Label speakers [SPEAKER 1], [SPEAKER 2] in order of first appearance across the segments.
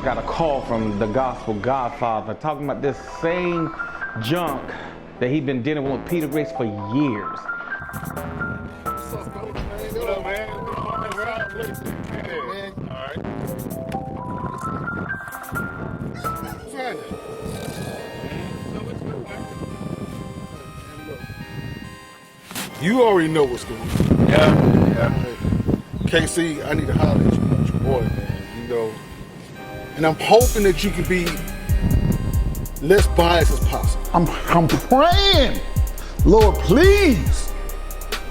[SPEAKER 1] Got a call from the gospel godfather talking about this same junk that he's been dealing with Peter Grace for years.
[SPEAKER 2] What's up, man? What up, man? Alright. What's happening? You already know what's going on.
[SPEAKER 3] Yeah.
[SPEAKER 2] KC, I need to holler at you about your boy, man. You know, and I'm hoping that you can be less biased as possible.
[SPEAKER 4] I'm praying, Lord, please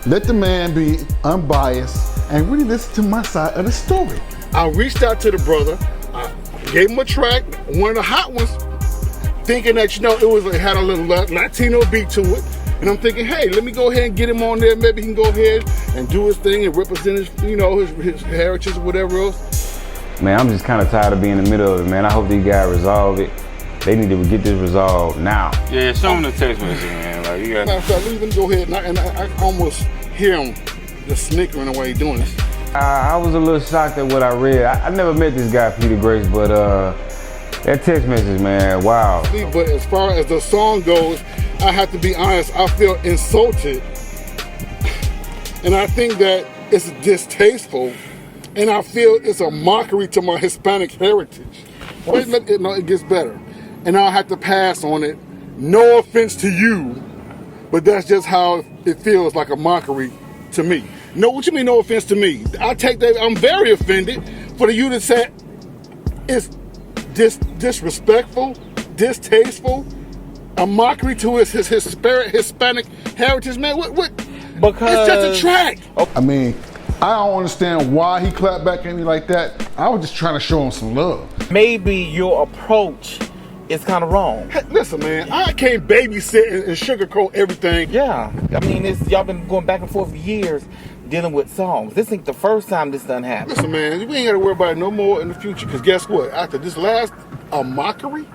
[SPEAKER 4] let the man be unbiased and really listen to my side of the story.
[SPEAKER 2] I reached out to the brother. I gave him a track, one of the hot ones, thinking that, you know, it had a little Latino beat to it. And I'm thinking, hey, let me go ahead and get him on there. Maybe he can go ahead and do his thing and represent his, you know, his heritage or whatever else.
[SPEAKER 3] Man, I'm just kind of tired of being in the middle of it, man. I hope these guys resolve it. They need to get this resolved now.
[SPEAKER 5] Yeah, show them the text message, man. Like, you got.
[SPEAKER 2] Matter of fact, let me go ahead and I almost hear him just snickering the way he's doing this.
[SPEAKER 3] I was a little shocked at what I read. I never met this guy, Peter Grace, but that text message, man, wow.
[SPEAKER 2] But as far as the song goes, I have to be honest, I feel insulted. And I think that it's distasteful. And I feel it's a mockery to my Hispanic heritage. Wait, it gets better. And I'll have to pass on it. No offense to you, but that's just how it feels, like a mockery to me. No, what you mean no offense to me? I take that, I'm very offended for you to say it's disrespectful, distasteful, a mockery to his Hispanic heritage, man. What? Because it's just a track.
[SPEAKER 4] I mean, I don't understand why he clapped back at me like that. I was just trying to show him some love.
[SPEAKER 1] Maybe your approach is kind of wrong.
[SPEAKER 2] Hey, listen, man, I can't babysit and sugarcoat everything.
[SPEAKER 1] Yeah, I mean, y'all been going back and forth for years dealing with songs. This ain't the first time this done happened.
[SPEAKER 2] Listen, man, we ain't got to worry about it no more in the future, because guess what? After this last mockery,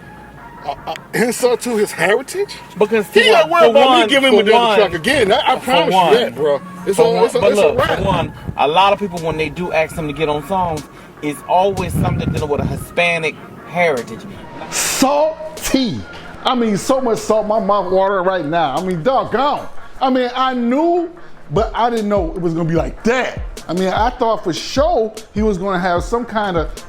[SPEAKER 2] insult to his heritage,
[SPEAKER 1] because
[SPEAKER 2] he ain't worried about me giving him another track again. I promise you that, bro. It's a wrap.
[SPEAKER 1] For one, a lot of people, when they do ask them to get on songs, it's always something dealing with a Hispanic heritage.
[SPEAKER 4] Salty. I mean, so much salt, my mouth watering right now. I mean, doggone. I mean, I knew, but I didn't know it was gonna be like that. I mean, I thought for sure he was gonna have some kind of,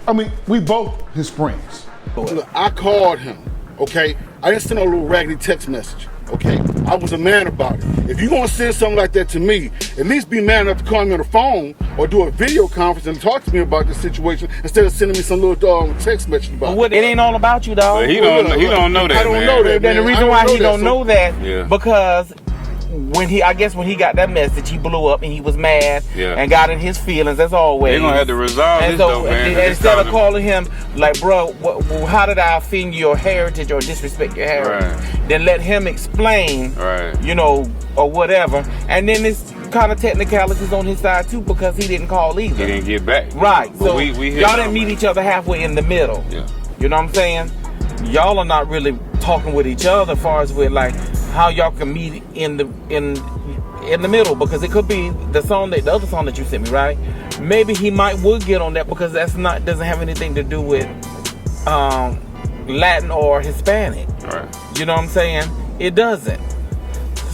[SPEAKER 4] I mean, we both his friends.
[SPEAKER 2] Look, I called him, okay? I didn't send a little raggedy text message, okay? I was a man about it. If you're gonna send something like that to me, at least be man enough to call me on the phone or do a video conference and talk to me about this situation instead of sending me some little text message about it.
[SPEAKER 1] It ain't all about you, dog.
[SPEAKER 5] But he don't know that,
[SPEAKER 2] I don't
[SPEAKER 5] man.
[SPEAKER 2] know that,
[SPEAKER 1] And the
[SPEAKER 2] man.
[SPEAKER 1] reason why he don't know that,
[SPEAKER 5] Yeah.
[SPEAKER 1] because when he got that message, he blew up and he was mad and got in his feelings as always.
[SPEAKER 5] They're gonna have to resolve
[SPEAKER 1] and
[SPEAKER 5] this,
[SPEAKER 1] so,
[SPEAKER 5] though, man.
[SPEAKER 1] Instead of calling him like, bro, how did I offend your heritage or disrespect your heritage?
[SPEAKER 5] Right.
[SPEAKER 1] Then let him explain,
[SPEAKER 5] Right.
[SPEAKER 1] you know, or whatever. And then it's kind of technicalities on his side too, because he didn't call either.
[SPEAKER 5] He didn't get back.
[SPEAKER 1] Right.
[SPEAKER 5] But
[SPEAKER 1] So
[SPEAKER 5] we
[SPEAKER 1] y'all didn't meet each other halfway in the middle.
[SPEAKER 5] Yeah.
[SPEAKER 1] You know what I'm saying? Y'all are not really talking with each other as far as with like how y'all can meet in the middle, because it could be the other song that you sent me, right? Maybe he would get on that, because doesn't have anything to do with Latin or Hispanic.
[SPEAKER 5] Right.
[SPEAKER 1] You know what I'm saying? It doesn't.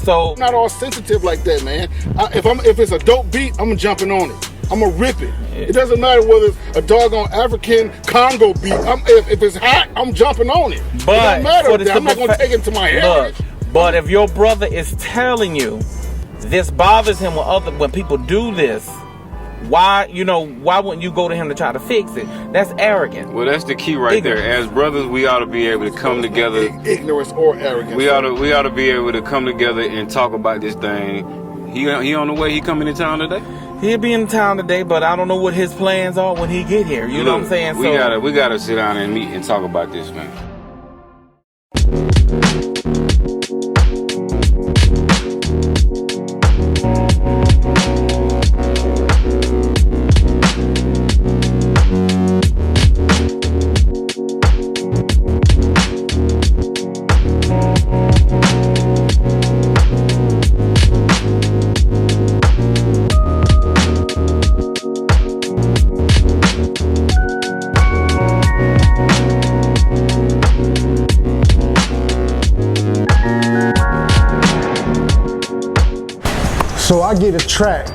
[SPEAKER 1] So
[SPEAKER 2] I'm not all sensitive like that, man. If it's a dope beat, I'm jumping on it. I'm gonna rip it. It doesn't matter whether it's a doggone African Congo beat. If it's hot, I'm jumping on it.
[SPEAKER 1] But
[SPEAKER 2] it don't matter. I'm not gonna take it to my heritage.
[SPEAKER 1] But if your brother is telling you this bothers him when people do this, why wouldn't you go to him to try to fix it? That's arrogant.
[SPEAKER 5] Well, that's the key right there. As brothers, we ought to be able to come together.
[SPEAKER 2] Ignorance or arrogance.
[SPEAKER 5] We ought to be able to come together and talk about this thing. He on the way. He coming to town today?
[SPEAKER 1] He'll be in town today, but I don't know what his plans are when he get here. You know what I'm saying?
[SPEAKER 5] We gotta sit down and meet and talk about this, man.
[SPEAKER 6] get a track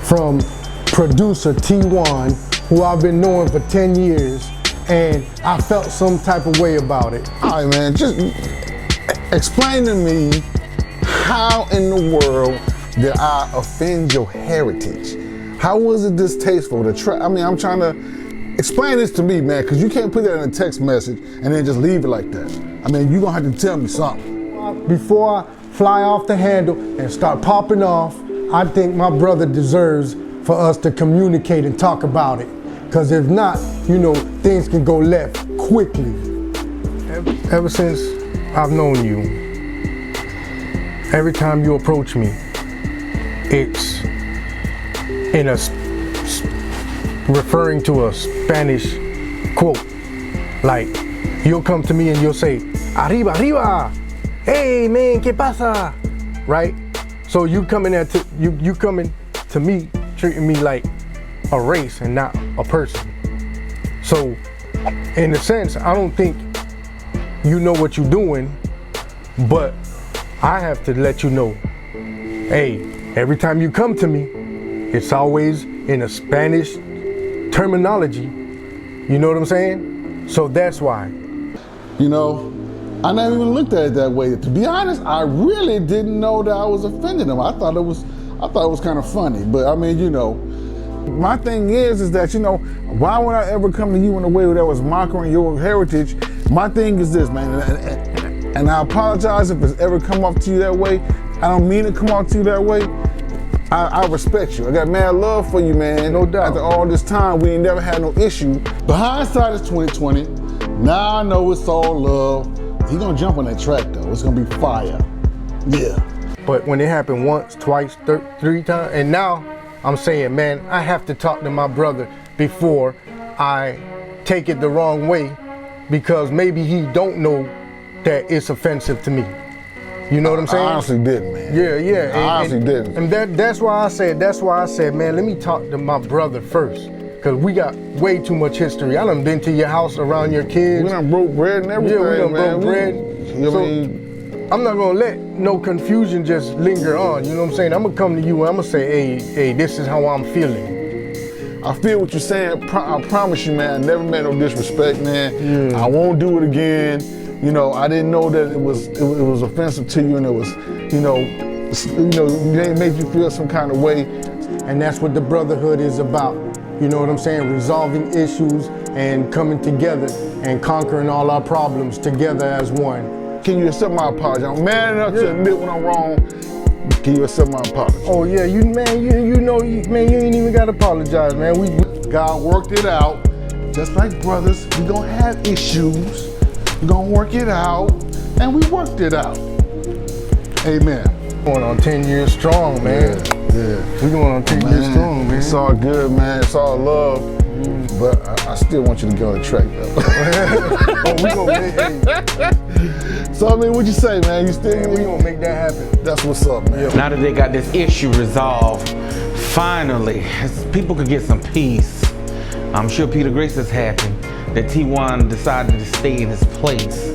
[SPEAKER 6] from producer T1, who I've been knowing for 10 years, and I felt some type of way about it.
[SPEAKER 4] All right, man, just explain to me how in the world did I offend your heritage? How was it distasteful to try? I mean, I'm trying to explain this to me, man, because you can't put that in a text message and then just leave it like that. I mean, you're gonna have to tell me something.
[SPEAKER 6] Before I fly off the handle and start popping off, I think my brother deserves for us to communicate and talk about it. Because if not, you know, things can go left quickly. Ever since I've known you, every time you approach me, it's in referring to a Spanish quote. Like, you'll come to me and you'll say, arriba, arriba, hey man, ¿qué pasa? Right? So you coming to me, treating me like a race and not a person. So, in a sense, I don't think you know what you're doing, but I have to let you know, hey, every time you come to me, it's always in a Spanish terminology. You know what I'm saying? So that's why.
[SPEAKER 4] You know, I never even looked at it that way. To be honest, I really didn't know that I was offending them. I thought it was kind of funny. But I mean, you know, my thing is that, you know, why would I ever come to you in a way that was mocking your heritage? My thing is this, man, and I apologize if it's ever come off to you that way. I don't mean to come off to you that way. I respect you. I got mad love for you, man.
[SPEAKER 6] No doubt.
[SPEAKER 4] After all this time, we ain't never had no issue. But hindsight is 2020. Now I know it's all love. He gonna jump on that track though. It's gonna be fire. Yeah.
[SPEAKER 6] But when it happened once, twice, three times, and now I'm saying, man, I have to talk to my brother before I take it the wrong way, because maybe he don't know that it's offensive to me. You know what I'm saying?
[SPEAKER 4] I honestly didn't, man.
[SPEAKER 6] Yeah.
[SPEAKER 4] I honestly didn't.
[SPEAKER 6] And that's why I said, man, let me talk to my brother first. Cause we got way too much history. I done been to your house around your kids.
[SPEAKER 4] We done broke bread and everything,
[SPEAKER 6] yeah, we done
[SPEAKER 4] man.
[SPEAKER 6] broke bread. So I'm not gonna let no confusion just linger on. You know what I'm saying? I'm gonna come to you and I'm gonna say, hey, this is how I'm feeling.
[SPEAKER 4] I feel what you're saying. I promise you, man. I never meant no disrespect, man.
[SPEAKER 6] Yeah.
[SPEAKER 4] I won't do it again. You know, I didn't know that it was offensive to you, and it was, it made you feel some kind of way.
[SPEAKER 6] And that's what the brotherhood is about. You know what I'm saying? Resolving issues and coming together and conquering all our problems together as one.
[SPEAKER 4] Can you accept my apology? I'm man enough to admit when I'm wrong. Can you accept my apology?
[SPEAKER 6] Oh yeah, you ain't even gotta apologize, man.
[SPEAKER 4] God worked it out. Just like brothers, we gonna have issues. We gonna work it out, and we worked it out. Amen.
[SPEAKER 6] Going on 10 years strong, man.
[SPEAKER 4] Yeah.
[SPEAKER 6] We going on 10 years strong, man.
[SPEAKER 4] It's all good, man. It's all love. But I still want you to get on the track, though.
[SPEAKER 6] Oh, we gonna make
[SPEAKER 4] So, I mean, what you say, man? You still?
[SPEAKER 6] we gonna make that happen.
[SPEAKER 4] That's what's up, man.
[SPEAKER 1] Now that they got this issue resolved, finally, people could get some peace. I'm sure Peter Grace is happy that T1 decided to stay in his place.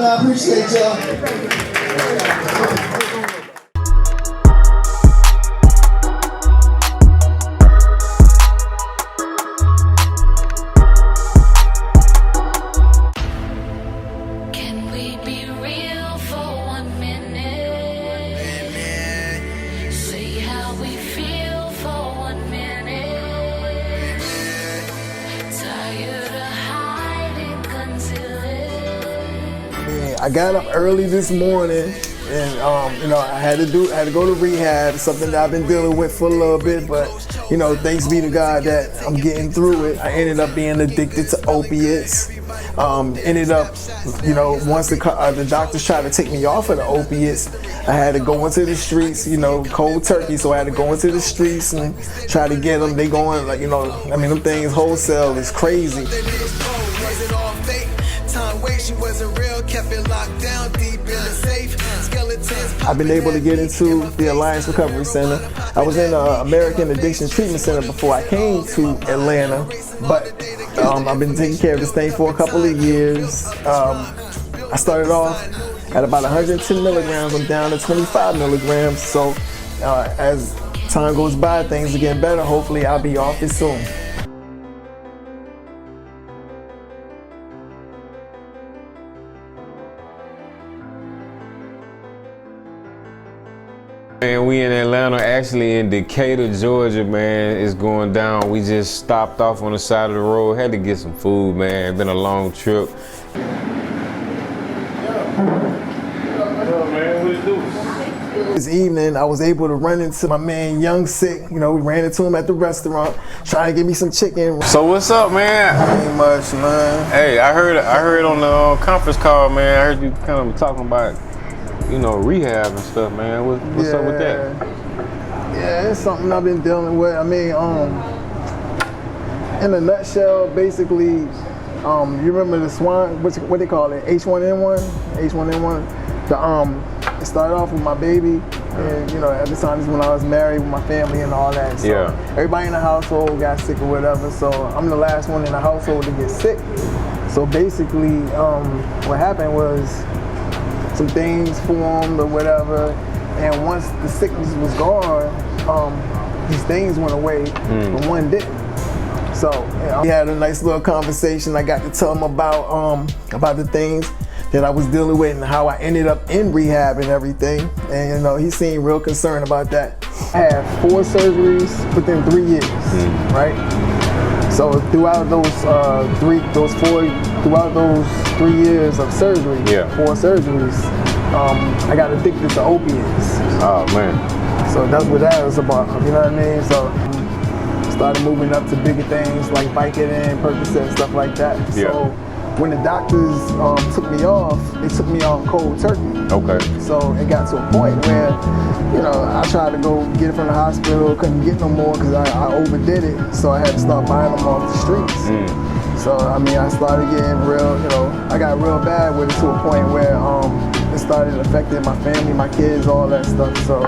[SPEAKER 7] I appreciate y'all.
[SPEAKER 8] Can we be real for 1 minute? Say how we feel for 1 minute. Tired of hiding, concealing.
[SPEAKER 7] I got up early this morning, and I had to go to rehab. Something that I've been dealing with for a little bit, but you know, thanks be to God that I'm getting through it. I ended up being addicted to opiates. Ended up, you know, once the doctors tried to take me off of the opiates, I had to go into the streets, you know, cold turkey. So I had to go into the streets and try to get them. They going like, you know, I mean, them things wholesale is crazy. I've been able to get into the Alliance Recovery Center. I was in the American Addiction Treatment Center before I came to Atlanta, but I've been taking care of this thing for a couple of years. I started off at about 110 milligrams. I'm down to 25 milligrams. So as time goes by, things are getting better. Hopefully I'll be off it soon.
[SPEAKER 5] Man, we in Atlanta, actually in Decatur, Georgia, man. It's going down. We just stopped off on the side of the road. Had to get some food, man. It's been a long trip.
[SPEAKER 7] This evening, I was able to run into my man Young Sick. You know, we ran into him at the restaurant, trying to get me some chicken.
[SPEAKER 5] So what's up, man?
[SPEAKER 7] Ain't much, man.
[SPEAKER 5] Hey, I heard on the conference call, man. I heard you kind of talking about, you know, rehab and stuff, man. What's up with that?
[SPEAKER 7] Yeah, it's something I've been dealing with. I mean, in a nutshell, basically, you remember the swine, what they call it, H1N1? H1N1. It started off with my baby, and you know, at the time is when I was married with my family and all that. So everybody in the household got sick or whatever. So I'm the last one in the household to get sick. So basically, what happened was some things formed or whatever, and once the sickness was gone, these things went away, but one didn't. So we had a nice little conversation. I got to tell him about the things that I was dealing with and how I ended up in rehab and everything. And you know, he seemed real concerned about that. I had 4 surgeries within 3 years, right? So throughout those 3 years of surgery, 4 surgeries, I got addicted to opiates.
[SPEAKER 5] Oh man.
[SPEAKER 7] So that's what that was about, you know what I mean? So started moving up to bigger things like Vicodin, Percocet, stuff like that. So when the doctors took me off, they took me off cold turkey.
[SPEAKER 5] Okay.
[SPEAKER 7] So it got to a point where, you know, I tried to go get it from the hospital, couldn't get no more because I overdid it. So I had to start buying them off the streets. So I mean, I started getting real, you know, I got real bad with it to a point where it started affecting my family, my kids, all that stuff. So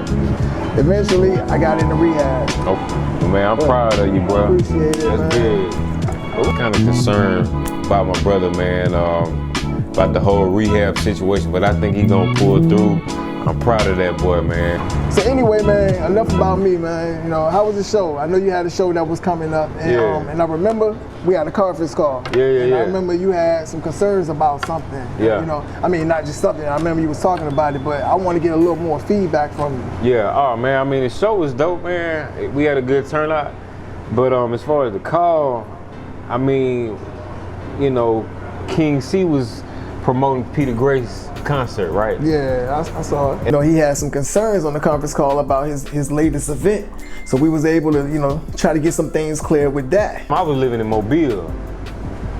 [SPEAKER 7] eventually, I got into rehab.
[SPEAKER 5] Oh, man, I'm proud of you, bro.
[SPEAKER 7] I appreciate it,
[SPEAKER 5] That's
[SPEAKER 7] man.
[SPEAKER 5] big. I'm kind of concerned about my brother, man, about the whole rehab situation, but I think he's gonna pull through. I'm proud of that boy, man.
[SPEAKER 7] So anyway, man, enough about me, man. You know, how was the show? I know you had a show that was coming up, and, and I remember we had a conference call. I remember you had some concerns about something. You know, I mean, not just something. I remember you was talking about it, but I want to get a little more feedback from you.
[SPEAKER 5] Oh man, I mean, the show was dope, man. We had a good turnout, but as far as the call, I mean, you know, King C was promoting Peter Gray's concert, right?
[SPEAKER 7] Yeah, I saw it. You know, he had some concerns on the conference call about his latest event. So we was able to, you know, try to get some things clear with that.
[SPEAKER 5] I was living in Mobile,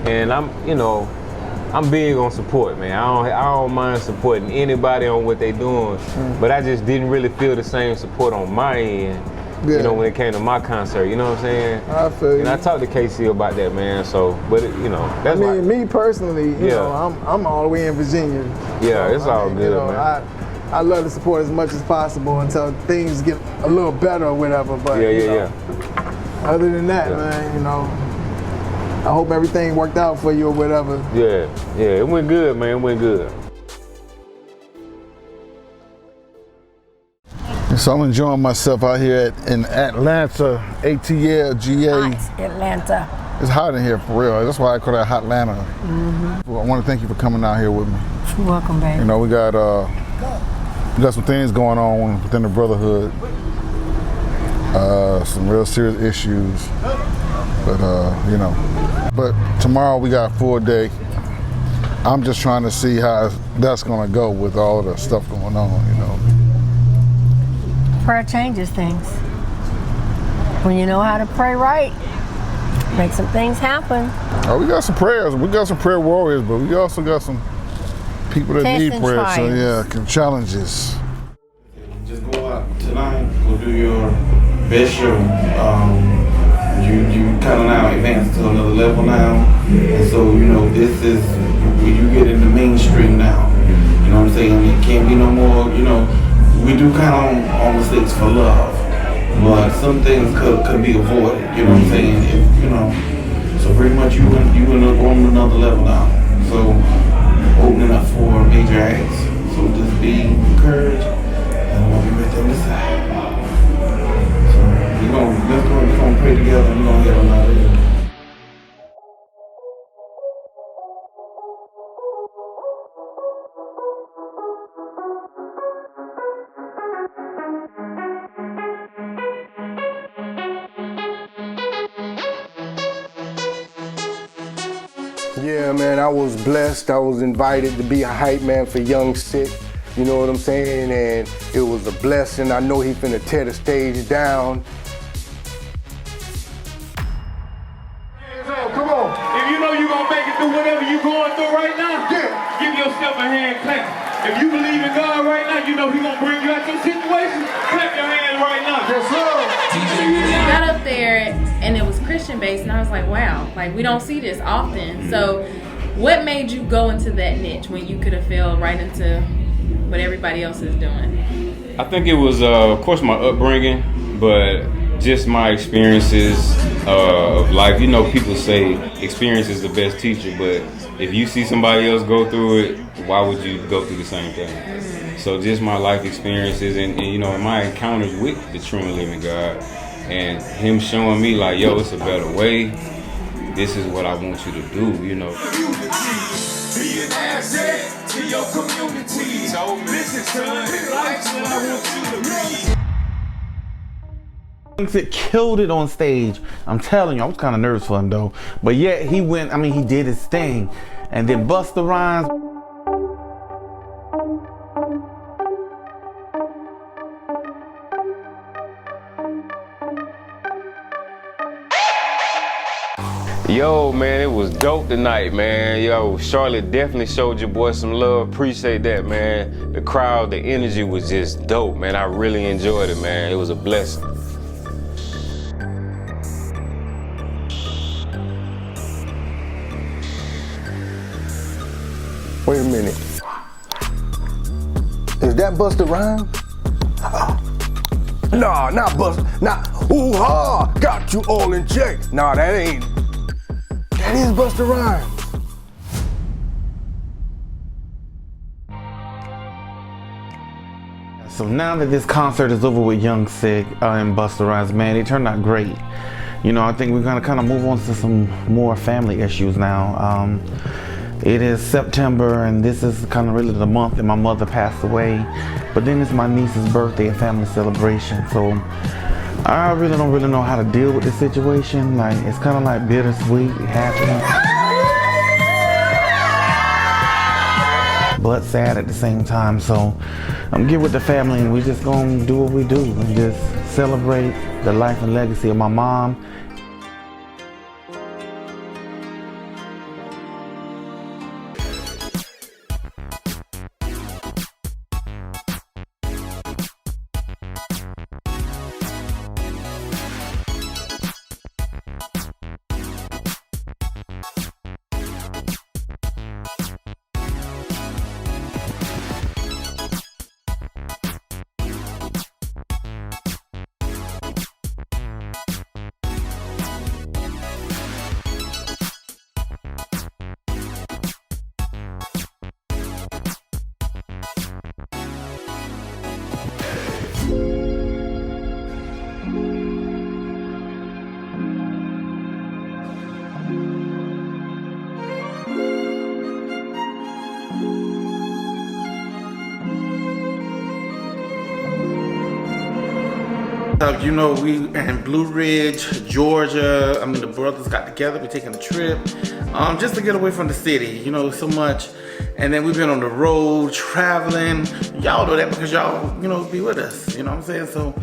[SPEAKER 5] and I'm big on support, man. I don't mind supporting anybody on what they doing, but I just didn't really feel the same support on my end. You know, when it came to my concert, you know what I'm saying?
[SPEAKER 7] I feel you.
[SPEAKER 5] And I talked to KC about that, man. So, but you know, that's
[SPEAKER 7] me personally, you know, I'm all the way in Virginia.
[SPEAKER 5] Yeah,
[SPEAKER 7] so,
[SPEAKER 5] it's all good,
[SPEAKER 7] you know,
[SPEAKER 5] man.
[SPEAKER 7] I love to support as much as possible until things get a little better or whatever. But other than that, man, you know, I hope everything worked out for you or whatever.
[SPEAKER 5] Yeah, it went good, man. It went good.
[SPEAKER 4] So I'm enjoying myself out here in Atlanta, ATL, GA.
[SPEAKER 9] Hot Atlanta.
[SPEAKER 4] It's hot in here for real. That's why I call it Hot Atlanta. Well, I want to thank you for coming out here with me.
[SPEAKER 9] You're welcome, baby.
[SPEAKER 4] You know, we got some things going on within the Brotherhood. Some real serious issues. But you know, but tomorrow we got a full day. I'm just trying to see how that's gonna go with all the stuff going on, you know.
[SPEAKER 9] Prayer changes things. When you know how to pray right, make some things happen.
[SPEAKER 4] Oh, we got some prayers. We got some prayer warriors, but we also got some people that
[SPEAKER 9] Tests
[SPEAKER 4] need
[SPEAKER 9] and
[SPEAKER 4] prayer. So
[SPEAKER 9] trials.
[SPEAKER 4] challenges.
[SPEAKER 1] Just go out tonight, go do your best show. You kind of now advance to another level now, and so this is you get in the mainstream now. You know what I'm saying? It can't be no more. We do count on mistakes for love, but some things could be avoided. You know what I'm saying? So pretty much you on another level now. So opening up for major acts. So just be encouraged, and we'll be right there on this side. So we're gonna pray together, and we're gonna get on out of here.
[SPEAKER 6] Yeah, man, I was blessed. I was invited to be a hype man for Young Sick. You know what I'm saying? And it was a blessing. I know he finna tear the stage down.
[SPEAKER 10] Come on. If you know you're gonna make it through whatever you're going through right now, give yourself a hand clap. If you believe in God right now, you know He's gonna bring you out your situation. Clap your hands right now. Yes, sir.
[SPEAKER 11] Got up there and it was Christian based, and I was like, wow, like we don't see this often. So, what made you go into that niche when you could have fell right into what everybody else is doing?
[SPEAKER 5] I think it was, of course, my upbringing, but just my experiences of life. People say experience is the best teacher, but if you see somebody else go through it, why would you go through the same thing? So just my life experiences and my encounters with the true and living God, and Him showing me like, yo, it's a better way. This is what I want you to do, Be an asset to your community. So listen, son, this lifestyle I want you to be.
[SPEAKER 1] It killed it on stage. I'm telling you, I was kind of nervous for him though. But yet he went, he did his thing. And then Busta Rhymes.
[SPEAKER 5] Yo, man, it was dope tonight, man. Yo, Charlotte definitely showed your boy some love. Appreciate that, man. The crowd, the energy was just dope, man. I really enjoyed it, man. It was a blessing.
[SPEAKER 6] Wait a minute. Is that Busta Rhymes? Nah, not Busta. Nah, ooh-ha, got you all in check. Nah, that ain't. That is Busta Rhymes.
[SPEAKER 1] So now that this concert is over with Young Sick and Busta Rhymes, man, it turned out great. I think we're gonna kind of move on to some more family issues now. It is September, and this is kind of really the month that my mother passed away. But then it's my niece's birthday, a family celebration. So I really don't know how to deal with this situation. Like, it's kind of like bittersweet, happy, but sad at the same time. So I'm get with the family, and we just gonna do what we do and just celebrate the life and legacy of my mom. We in Blue Ridge, Georgia. The brothers got together. We're taking a trip just to get away from the city. So much. And then we've been on the road, traveling. Y'all know that because y'all, be with us. You know what I'm saying? So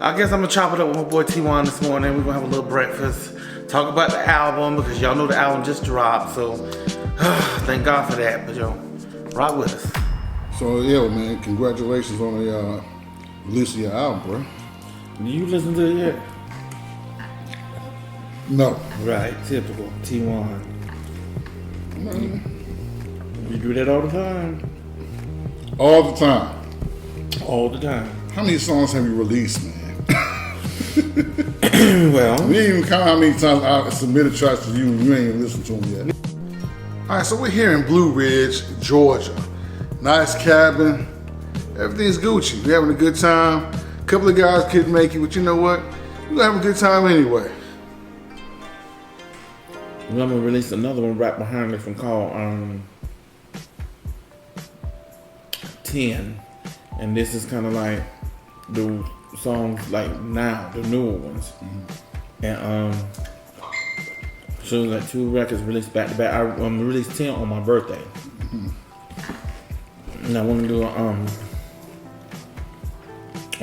[SPEAKER 1] I guess I'm gonna chop it up with my boy T1 this morning. We're gonna have a little breakfast, talk about the album, because y'all know the album just dropped, so thank God for that. But yo, rock with us.
[SPEAKER 2] So yeah, man, congratulations on the release of your album, bro.
[SPEAKER 1] You listen to it yet?
[SPEAKER 2] No.
[SPEAKER 1] Right, typical T1. You do that all the time?
[SPEAKER 2] All the time.
[SPEAKER 1] All the time.
[SPEAKER 2] How many songs have you released, man?
[SPEAKER 1] Well,
[SPEAKER 2] we ain't even count how many times I submitted tracks to you and you ain't even listened to them yet. All right, so we're here in Blue Ridge, Georgia. Nice cabin. Everything's Gucci. We're having a good time. A couple of guys couldn't make it, but you know what? We're gonna have a good time anyway.
[SPEAKER 1] I'm gonna release another one right behind this one called 10. And this is kind of like the songs like now, the newer ones. And so like 2 records released back to back. I'm gonna release 10 on my birthday. And I want to do a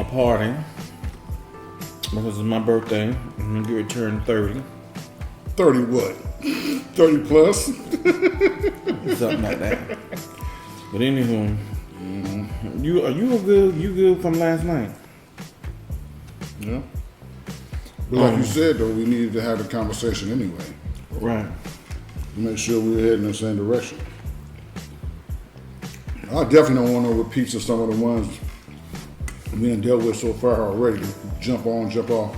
[SPEAKER 1] party because it's my birthday. I'm gonna get returned 30.
[SPEAKER 2] 30 what? 30 plus?
[SPEAKER 1] Something like that. But anywho, you good from last night?
[SPEAKER 2] Yeah. But like you said though, we needed to have the conversation anyway.
[SPEAKER 1] Right.
[SPEAKER 2] Make sure we're heading in the same direction. I definitely don't want no repeats of some of the ones we done dealt with so far already. Jump on, jump off.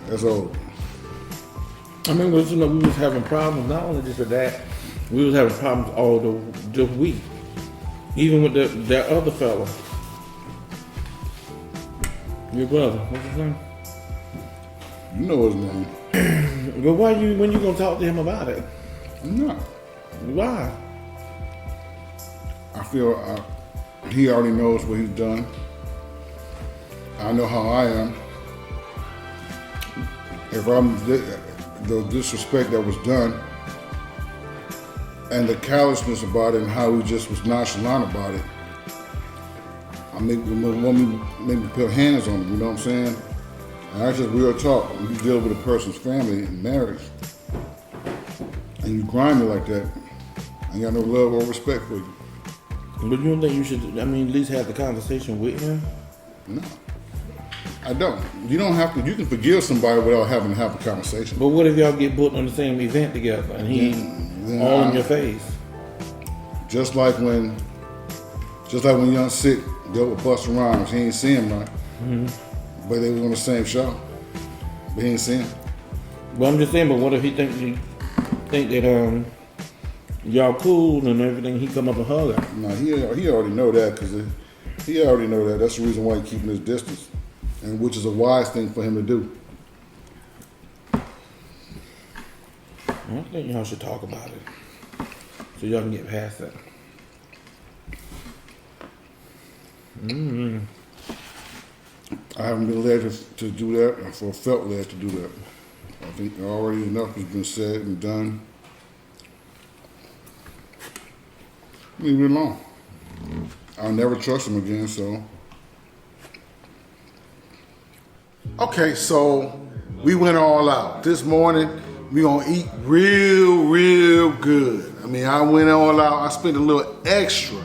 [SPEAKER 2] That's all.
[SPEAKER 1] I mean, we was having problems, not only just with that, we was having problems all the week. Even with that other fella. Your brother, what's his name?
[SPEAKER 2] You know his name.
[SPEAKER 1] But when you gonna talk to him about it?
[SPEAKER 2] I'm not.
[SPEAKER 1] Why?
[SPEAKER 2] I feel he already knows what he's done. I know how I am. If I'm the disrespect that was done and the callousness about it and how he just was nonchalant about it, I make me put hands on him, you know what I'm saying? And that's just real talk. When you deal with a person's family and marriage and you grind me like that, I ain't got no love or respect for you.
[SPEAKER 1] But you don't think you should, at least have the conversation with him?
[SPEAKER 2] No, I don't. You don't have to, you can forgive somebody without having to have a conversation.
[SPEAKER 1] But what if y'all get booked on the same event together and he all in your face?
[SPEAKER 2] Just like when Young Sick dealt with Busta Rhymes, he ain't see him right. But they was on the same show. But he ain't see him.
[SPEAKER 1] Well, I'm just saying, but what if he think that y'all cool and everything, he come up and hug her?
[SPEAKER 2] No, he already know that, because he already know that. That's the reason why he's keeping his distance, and which is a wise thing for him to do.
[SPEAKER 1] I think y'all should talk about it so y'all can get past that.
[SPEAKER 2] I haven't been led to do that, or felt led to do that. I think already enough has been said and done. Leave it alone. I'll never trust him again, so. Okay, so we went all out. This morning, we gonna eat real good. I went all out. I spent a little extra.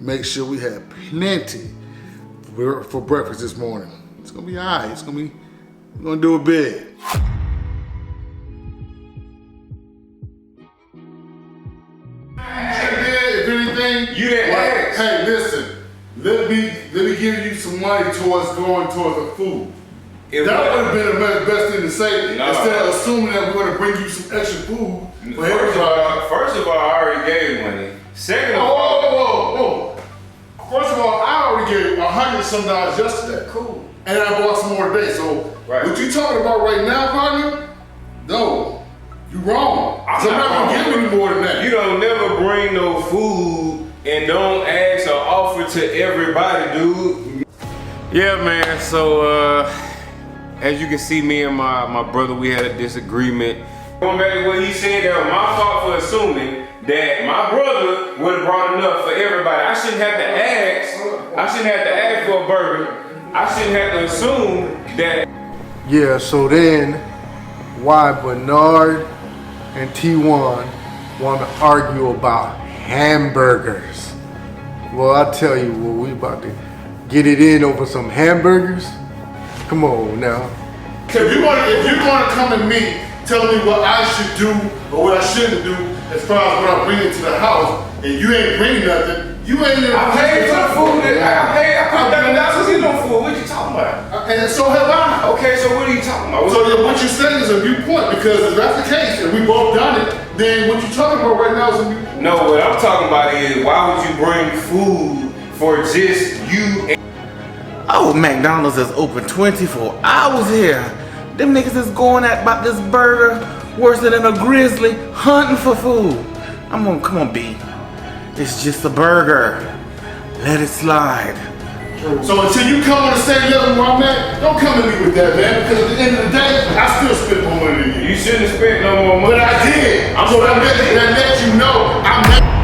[SPEAKER 2] Make sure we had plenty for breakfast this morning. It's gonna be all right. We're gonna do it big. If anything,
[SPEAKER 5] You didn't ask.
[SPEAKER 2] Hey, listen. Let me give you some money towards the food. That would have been the best thing to say, instead of assuming that we're gonna bring you some extra food for everybody.
[SPEAKER 5] First of all, I already gave money. Second of all,
[SPEAKER 2] Whoa. First of all, I already gave $100-some yesterday. Cool. And I bought some more today. So what you talking about right now, partner? No. You wrong. I'm not gonna give any more than that.
[SPEAKER 5] You don't never bring no food and don't ask or offer to everybody, dude. Yeah, man. So as you can see, me and my brother, we had a disagreement. Going back to what he said, that was my fault for assuming that my brother would have brought enough for everybody. I shouldn't have to ask for a burger. I shouldn't have to assume that.
[SPEAKER 6] Yeah, so then why Bernard and T1 want to argue about hamburgers? Well, I tell you what, we about to get it in over some hamburgers. Come on now.
[SPEAKER 2] If you're gonna come at me telling me what I should do or what I shouldn't do as far as what I'm bringing to the house, and you ain't bringing nothing, you ain't even.
[SPEAKER 5] I paid for the food. I put $30 in on food. What you talking about?
[SPEAKER 2] And so have I.
[SPEAKER 5] Okay, so what are you talking about?
[SPEAKER 2] So what you're saying is a viewpoint, because if that's the case, and we both done it, then what you're talking about right now is a viewpoint.
[SPEAKER 5] No, what I'm talking about is why would you bring food for just you?
[SPEAKER 1] Oh, McDonald's is open 24 hours here. Them niggas is going at about this burger worse than a grizzly hunting for food. Come on, B. It's just a burger. Let it slide.
[SPEAKER 2] So until you come on the same level where I'm at, don't come at me with that, man. Because at the end of the day, I still spend more money than you.
[SPEAKER 5] You shouldn't have spent no more money.
[SPEAKER 2] But I did. So that let you know I'm not.